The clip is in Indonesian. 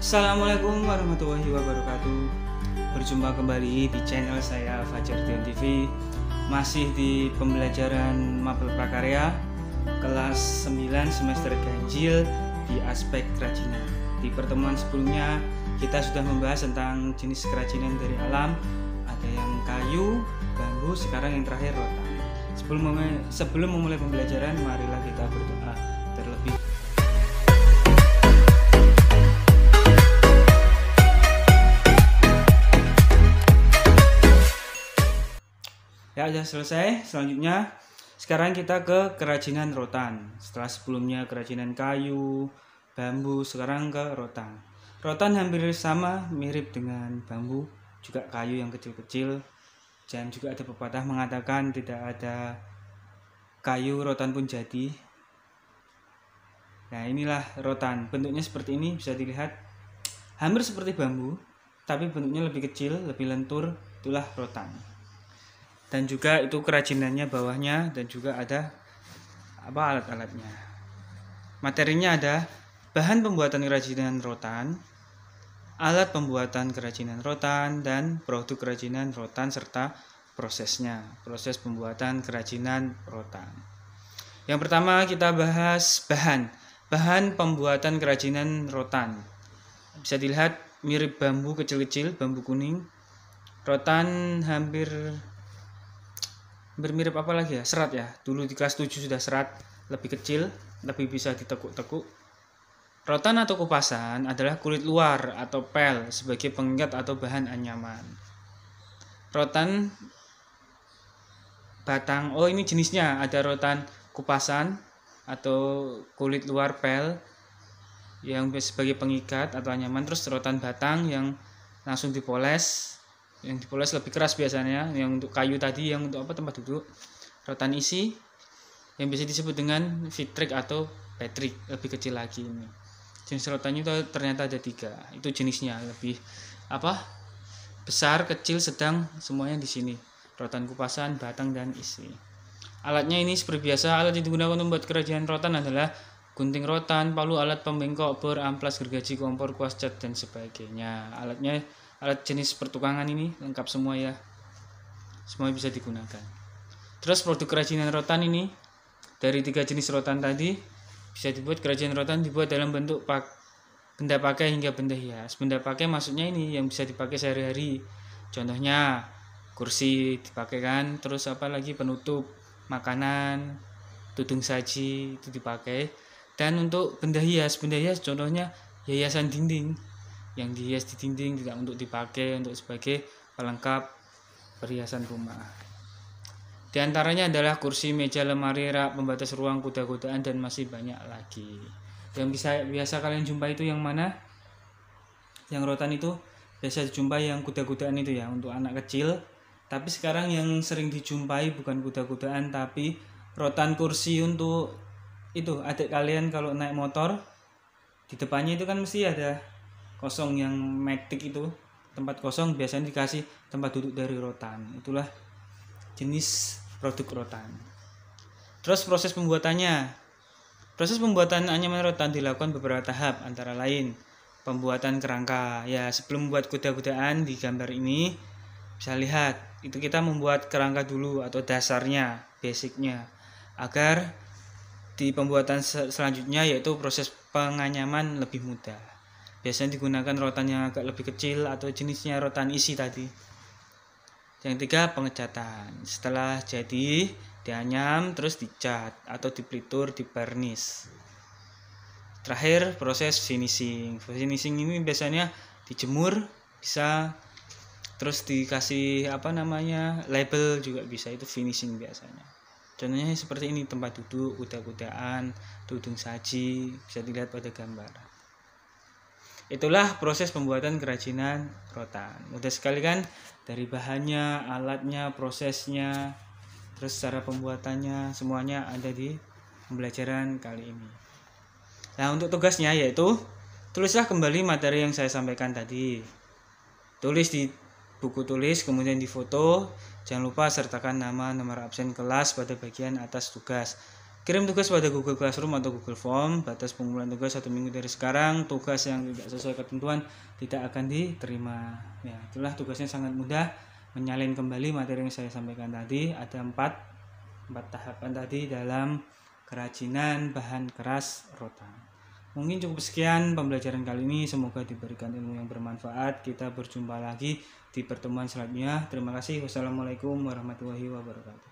Assalamualaikum warahmatullahi wabarakatuh. Berjumpa kembali di channel saya Fajar Dion TV. Masih di pembelajaran mapel prakarya kelas 9 semester ganjil di aspek kerajinan. Di pertemuan sebelumnya kita sudah membahas tentang jenis kerajinan dari alam. Ada yang kayu, bambu, sekarang yang terakhir rotan. Sebelum memulai pembelajaran, marilah kita berdoa terlebih. Ya, sudah selesai. Selanjutnya sekarang kita ke kerajinan rotan. Setelah sebelumnya kerajinan kayu, bambu, sekarang ke rotan. Rotan hampir sama, mirip dengan bambu, juga kayu yang kecil-kecil. Dan juga ada pepatah mengatakan tidak ada kayu rotan pun jadi. Nah, inilah rotan. Bentuknya seperti ini, bisa dilihat hampir seperti bambu, tapi bentuknya lebih kecil, lebih lentur. Itulah rotan. Dan juga itu kerajinannya bawahnya, dan juga ada alat-alatnya. Materinya ada bahan pembuatan kerajinan rotan, alat pembuatan kerajinan rotan, dan produk kerajinan rotan serta prosesnya, proses pembuatan kerajinan rotan. Yang pertama kita bahas bahan pembuatan kerajinan rotan. Bisa dilihat mirip bambu kecil-kecil, bambu kuning. Rotan hampir mirip apa lagi ya, serat ya. Dulu di kelas 7 sudah serat, lebih kecil, lebih bisa ditekuk-tekuk. Rotan atau kupasan adalah kulit luar atau pel sebagai pengikat atau bahan anyaman. Rotan batang, ini jenisnya, ada rotan kupasan atau kulit luar pel yang sebagai pengikat atau anyaman, terus rotan batang yang langsung dipoles. Yang dipoles lebih keras biasanya, yang untuk kayu tadi, yang untuk tempat duduk. Rotan isi yang bisa disebut dengan vitrik atau petrik, lebih kecil lagi ini. Jenis rotannya itu ternyata ada 3. Itu jenisnya, lebih besar, kecil, sedang, semuanya di sini. Rotan kupasan, batang, dan isi. Alatnya ini seperti biasa. Alat yang digunakan untuk membuat kerajinan rotan adalah gunting rotan, palu, alat pembengkok, bor, amplas, gergaji, kompor, kuas, cat, dan sebagainya. Alat jenis pertukangan ini lengkap semua ya, semua bisa digunakan. Terus produk kerajinan rotan ini dari 3 jenis rotan tadi bisa dibuat. Kerajinan rotan dibuat dalam bentuk benda pakai hingga benda hias. Benda pakai maksudnya ini yang bisa dipakai sehari-hari, contohnya kursi dipakai kan, terus penutup makanan, tudung saji itu dipakai. Dan untuk benda hias contohnya hiasan dinding, yang dihias di dinding, tidak untuk dipakai untuk sebagai pelengkap perhiasan rumah. Di antaranya adalah kursi, meja, lemari, rak, pembatas ruang, kuda-kudaan, dan masih banyak lagi. Yang biasa kalian jumpai itu yang mana? Yang rotan itu biasa dijumpai yang kuda-kudaan itu ya, untuk anak kecil. Tapi sekarang yang sering dijumpai bukan kuda-kudaan, tapi rotan kursi untuk itu adik kalian kalau naik motor. Di depannya itu kan mesti ada kosong, yang magnetik itu tempat kosong, biasanya dikasih tempat duduk dari rotan. Itulah jenis produk rotan. Terus proses pembuatannya. Proses pembuatan anyaman rotan dilakukan beberapa tahap, antara lain pembuatan kerangka. Ya, sebelum membuat kuda-kudaan di gambar ini bisa lihat, itu kita membuat kerangka dulu atau dasarnya, basicnya, agar di pembuatan selanjutnya yaitu proses penganyaman lebih mudah. Biasanya digunakan rotan yang agak lebih kecil atau jenisnya rotan isi tadi. Yang 3, pengecatan. Setelah jadi, dianyam, terus dicat atau dipelitur, dibarnis. Terakhir, proses finishing. Finishing ini biasanya dijemur, bisa, terus dikasih label juga bisa. Itu finishing biasanya. Contohnya seperti ini, tempat duduk, kuda-kudaan, tudung saji, bisa dilihat pada gambar. Itulah proses pembuatan kerajinan rotan. Mudah sekali kan, dari bahannya, alatnya, prosesnya, terus cara pembuatannya, semuanya ada di pembelajaran kali ini. Nah, untuk tugasnya yaitu tulislah kembali materi yang saya sampaikan tadi. Tulis di buku tulis, kemudian difoto. Jangan lupa sertakan nama, nomor absen kelas pada bagian atas tugas. Kirim tugas pada Google Classroom atau Google Form. Batas pengumpulan tugas 1 minggu dari sekarang. Tugas yang tidak sesuai ketentuan tidak akan diterima. Ya, itulah tugasnya, sangat mudah. Menyalin kembali materi yang saya sampaikan tadi. Ada 4 tahapan tadi dalam kerajinan bahan keras rotan. Mungkin cukup sekian pembelajaran kali ini. Semoga diberikan ilmu yang bermanfaat. Kita berjumpa lagi di pertemuan selanjutnya. Terima kasih. Wassalamualaikum warahmatullahi wabarakatuh.